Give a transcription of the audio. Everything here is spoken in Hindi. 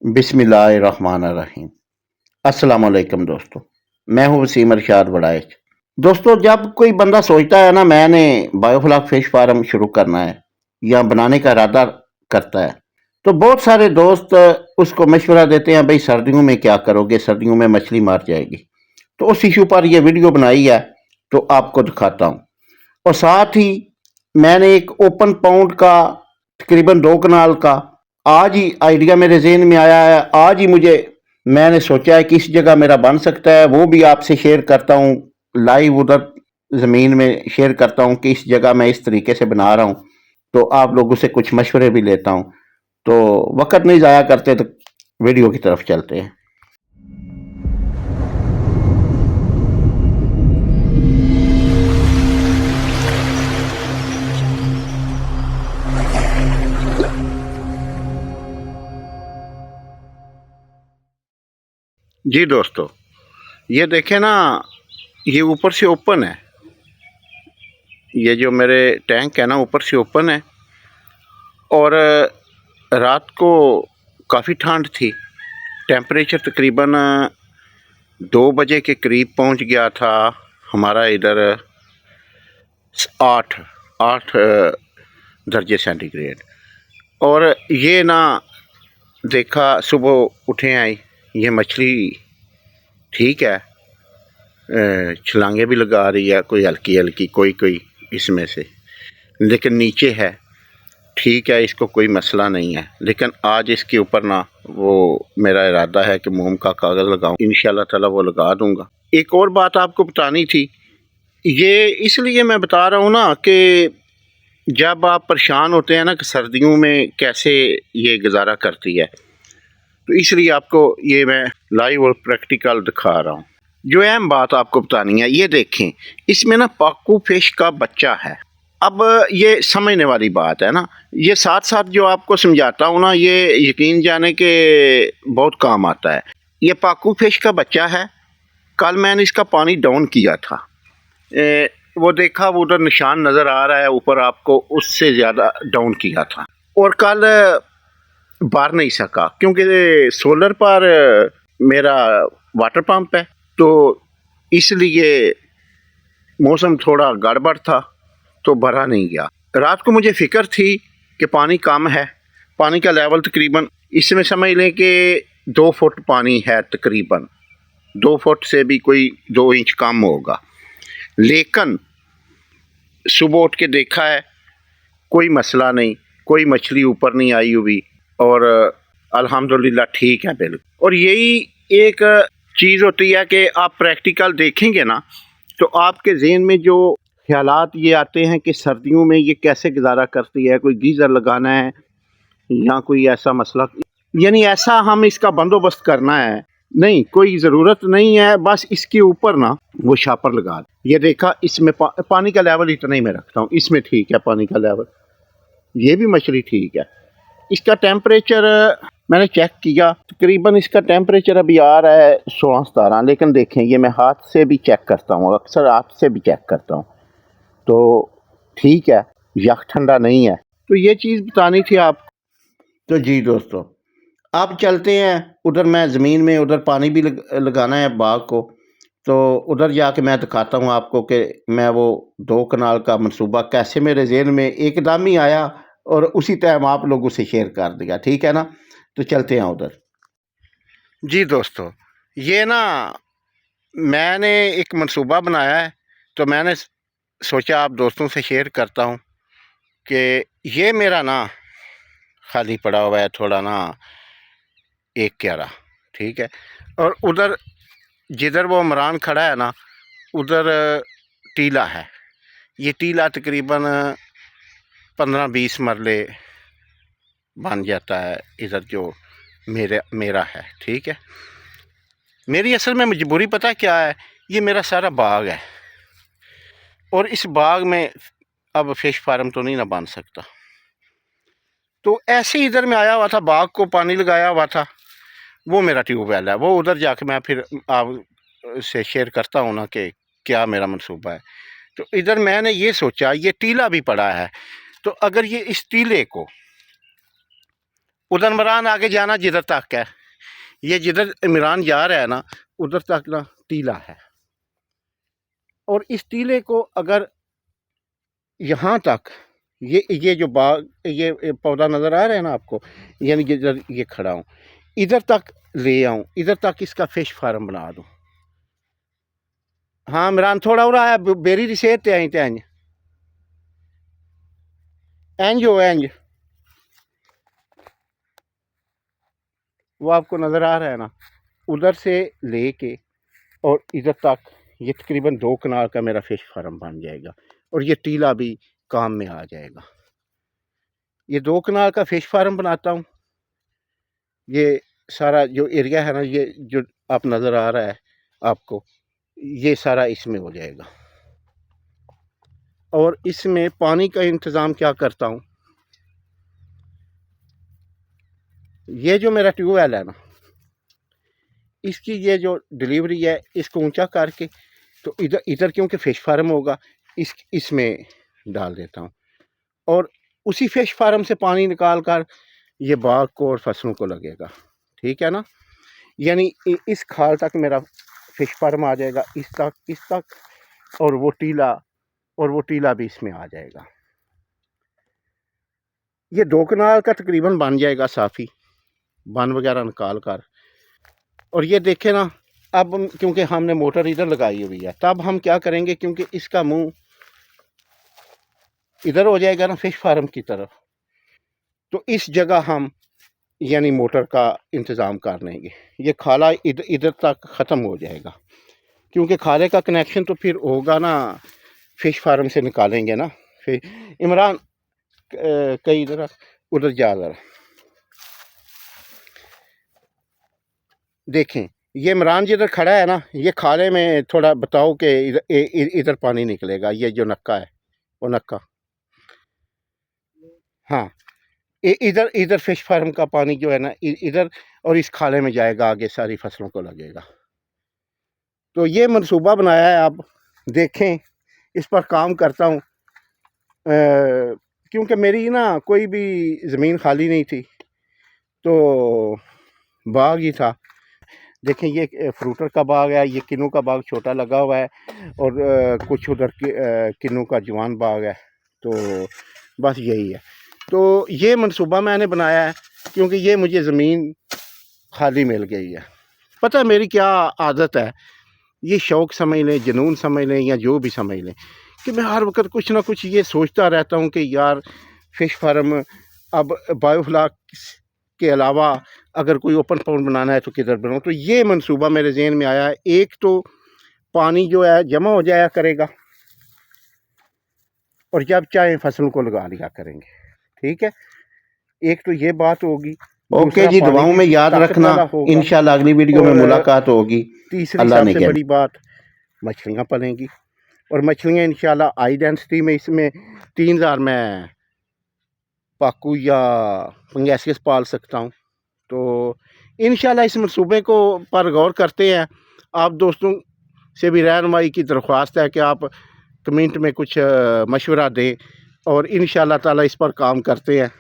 बिस्मिल्लाहिर्रहमानिर्रहीम। अस्सलाम वालेकुम दोस्तों, मैं हूँ वसीम अरशाद वड़ाइच। दोस्तों, जब कोई बंदा सोचता है ना मैंने बायोफ्लॉक फिश फार्म शुरू करना है या बनाने का इरादा करता है, तो बहुत सारे दोस्त उसको मशवरा देते हैं, भाई सर्दियों में क्या करोगे, सर्दियों में मछली मार जाएगी। तो उस इशू पर ये वीडियो बनाई है, तो आपको दिखाता हूँ। और साथ ही मैंने एक ओपन पाउंड का तकरीबन 2 कनाल का आज ही आइडिया मेरे जहन में आया है। आज ही मैंने सोचा है कि इस जगह मेरा बन सकता है, वो भी आपसे शेयर करता हूँ। लाइव उधर ज़मीन में शेयर करता हूँ कि इस जगह मैं इस तरीके से बना रहा हूँ, तो आप लोगों से कुछ मशवरे भी लेता हूँ। तो वक्त नहीं ज़ाया करते, तो वीडियो की तरफ चलते हैं। जी दोस्तों, ये देखें ना, ये ऊपर से ओपन है। ये जो मेरे टैंक है ना, ऊपर से ओपन है। और रात को काफ़ी ठंड थी। टेम्परेचर तकरीबन 2 बजे के करीब पहुंच गया था हमारा इधर 8 8 दर्जे सेंटीग्रेड। और ये ना देखा, सुबह उठे आई, ये मछली ठीक है, छलांगे भी लगा रही है, कोई हल्की हल्की, कोई कोई इसमें से, लेकिन नीचे है, ठीक है, इसको कोई मसला नहीं है। लेकिन आज इसके ऊपर ना वो मेरा इरादा है कि मोम का कागज़ लगाऊं, इंशाल्लाह ताला वो लगा दूंगा। एक और बात आपको बतानी थी, ये इसलिए मैं बता रहा हूँ ना कि जब आप परेशान होते हैं ना कि सर्दियों में कैसे ये गुजारा करती है, तो इसलिए आपको ये मैं लाइव और प्रैक्टिकल दिखा रहा हूँ। जो अहम बात आपको बतानी है, ये देखें, इसमें ना पाकू फिश का बच्चा है। अब ये समझने वाली बात है ना, ये साथ साथ जो आपको समझाता हूँ ना, ये यकीन जाने के बहुत काम आता है। ये पाकू फिश का बच्चा है। कल मैंने इसका पानी डाउन किया था, वो देखा, वो उधर निशान नज़र आ रहा है ऊपर आपको, उससे ज़्यादा डाउन किया था। और कल भर नहीं सका क्योंकि सोलर पर मेरा वाटर पंप है, तो इसलिए मौसम थोड़ा गड़बड़ था, तो भरा नहीं गया। रात को मुझे फ़िक्र थी कि पानी कम है, पानी का लेवल तकरीबन इसमें समझ लें कि 2 फुट पानी है, तकरीबन 2 फुट से भी कोई 2 इंच कम होगा। लेकिन सुबह उठ के देखा है, कोई मसला नहीं, कोई मछली ऊपर नहीं आई हुई, और अल्हम्दुलिल्लाह ठीक है बिल्कुल। और यही एक चीज़ होती है कि आप प्रैक्टिकल देखेंगे ना, तो आपके जहन में जो ख्यालात ये आते हैं कि सर्दियों में ये कैसे गुजारा करती है, कोई गीज़र लगाना है या कोई ऐसा मसला, यानी ऐसा हम इसका बंदोबस्त करना है, नहीं कोई ज़रूरत नहीं है, बस इसके ऊपर ना वो शापर लगा दें। ये देखा, इसमें पानी का लेवल इतना ही मैं रखता हूँ, इसमें ठीक है पानी का लेवल, ये भी मछली ठीक है। इसका टेम्परेचर मैंने चेक किया, तकरीबन इसका टेम्परेचर अभी आ रहा है 16-17। लेकिन देखें, ये मैं हाथ से भी चेक करता हूँ, अक्सर हाथ से भी चेक करता हूँ, तो ठीक है, यख ठंडा नहीं है। तो ये चीज़ बतानी थी आप। तो जी दोस्तों, अब चलते हैं उधर। मैं ज़मीन में उधर पानी भी लगाना है बाग को, तो उधर जाके मैं दिखाता हूँ आपको कि मैं वो 2 कनाल का मंसूबा कैसे मेरे ज़हन में एकदम ही आया, और उसी टाइम आप लोगों से शेयर कर दिया, ठीक है ना। तो चलते हैं उधर। जी दोस्तों, ये ना मैंने एक मंसूबा बनाया है, तो मैंने सोचा आप दोस्तों से शेयर करता हूँ कि ये मेरा ना खाली पड़ा हुआ है थोड़ा ना, एक क्यारा, ठीक है। और उधर जिधर वो इमरान खड़ा है ना, उधर टीला है। ये टीला तकरीबन 15-20 मरले बन जाता है इधर, जो मेरा है, ठीक है। मेरी असल में मजबूरी पता क्या है, ये मेरा सारा बाग है, और इस बाग में अब फिश फार्म तो नहीं ना बन सकता। तो ऐसे ही इधर में आया हुआ था, बाग को पानी लगाया हुआ था, वो मेरा ट्यूबवेल है। वो उधर जाके मैं फिर आप से शेयर करता हूँ ना कि क्या मेरा मंसूबा है। तो इधर मैंने ये सोचा, ये टीला भी पड़ा है, तो अगर ये इस टीले को उधर इमरान आगे जाना जिधर तक है, ये जिधर इमरान जा रहा है ना उधर तक ना टीला है। और इस टीले को अगर यहाँ तक ये जो बाग ये पौधा नज़र आ रहा है ना आपको, यानी जिधर ये खड़ा हूँ इधर तक ले आऊँ, इधर तक इसका फिश फार्म बना दूँ। हाँ इमरान थोड़ा और आया बेरी रिसेट आई इंज इंज हो इंज, वो आपको नज़र आ रहा है ना, उधर से लेके और इधर तक ये तकरीबन 2 कनाल का मेरा फिश फार्म बन जाएगा और ये टीला भी काम में आ जाएगा। ये 2 कनाल का फिश फार्म बनाता हूँ। ये सारा जो एरिया है ना, ये जो आप नज़र आ रहा है आपको, ये सारा इसमें हो जाएगा। और इसमें पानी का इंतज़ाम क्या करता हूँ, ये जो मेरा ट्यूबवेल है ना, इसकी ये जो डिलीवरी है इसको ऊंचा करके तो इधर इधर क्योंकि फ़िश फार्म होगा इसमें डाल देता हूँ और उसी फ़िश फार्म से पानी निकाल कर ये बाग को और फसलों को लगेगा। ठीक है ना, यानी इस खाल तक मेरा फ़िश फार्म आ जाएगा, इस तक और वो टीला भी इसमें आ जाएगा। ये 2 कनाल का तकरीबन बन जाएगा साफ़ी, बन वगैरह निकाल कर। और ये देखें ना, अब क्योंकि हमने मोटर इधर लगाई हुई है, तब हम क्या करेंगे, क्योंकि इसका मुंह इधर हो जाएगा ना फिश फार्म की तरफ, तो इस जगह हम यानी मोटर का इंतज़ाम कर लेंगे। ये खाला इधर तक ख़त्म हो जाएगा, क्योंकि खाले का कनेक्शन तो फिर होगा ना, फिश फार्म से निकालेंगे ना। फिर इमरान कई इधर उधर जा रहा, देखें ये इमरान जिधर खड़ा है ना, ये खाले में थोड़ा बताओ कि इधर पानी निकलेगा, ये जो नक्का है वो नक्का, हाँ इधर इधर फिश फार्म का पानी जो है ना इधर और इस खाले में जाएगा, आगे सारी फसलों को लगेगा। तो ये मनसूबा बनाया है, आप देखें इस पर काम करता हूँ, क्योंकि मेरी ना कोई भी ज़मीन खाली नहीं थी, तो बाग ही था। देखें ये फ्रूटर का बाग है, ये किन्नू का बाग छोटा लगा हुआ है और कुछ उधर किन्नू का जवान बाग है। तो बस यही है। तो ये मनसूबा मैंने बनाया है क्योंकि ये मुझे ज़मीन खाली मिल गई है। पता है मेरी क्या आदत है, ये शौक़ समझ लें, जुनून समझ लें या जो भी समझ लें, कि मैं हर वक्त कुछ ना कुछ ये सोचता रहता हूँ कि यार फ़िश फार्म अब बायोफ्लॉक के अलावा अगर कोई ओपन पॉन्ड बनाना है तो किधर बनाऊँ। तो ये मनसूबा मेरे ज़हन में आया है। एक तो पानी जो है जमा हो जाया करेगा और जब चाहे फसलों को लगा लिया करेंगे। ठीक है, एक तो ये बात होगी। ओके जी, दुआओं में याद रखना, इंशाल्लाह अगली वीडियो में मुलाकात होगी। तीसरी सबसे बड़ी बात, मछलियाँ पलेंगी और मछलियाँ इंशाल्लाह हाई डेंसिटी में, इसमें 3000 में पाकू या पंगेसियस पाल सकता हूँ। तो इंशाल्लाह इस मंसूबे को पर गौर करते हैं। आप दोस्तों से भी रहनुमाई की दरख्वास्त है कि आप कमेंट में कुछ मशवरा दें और इंशाल्लाह ताला इस पर काम करते हैं।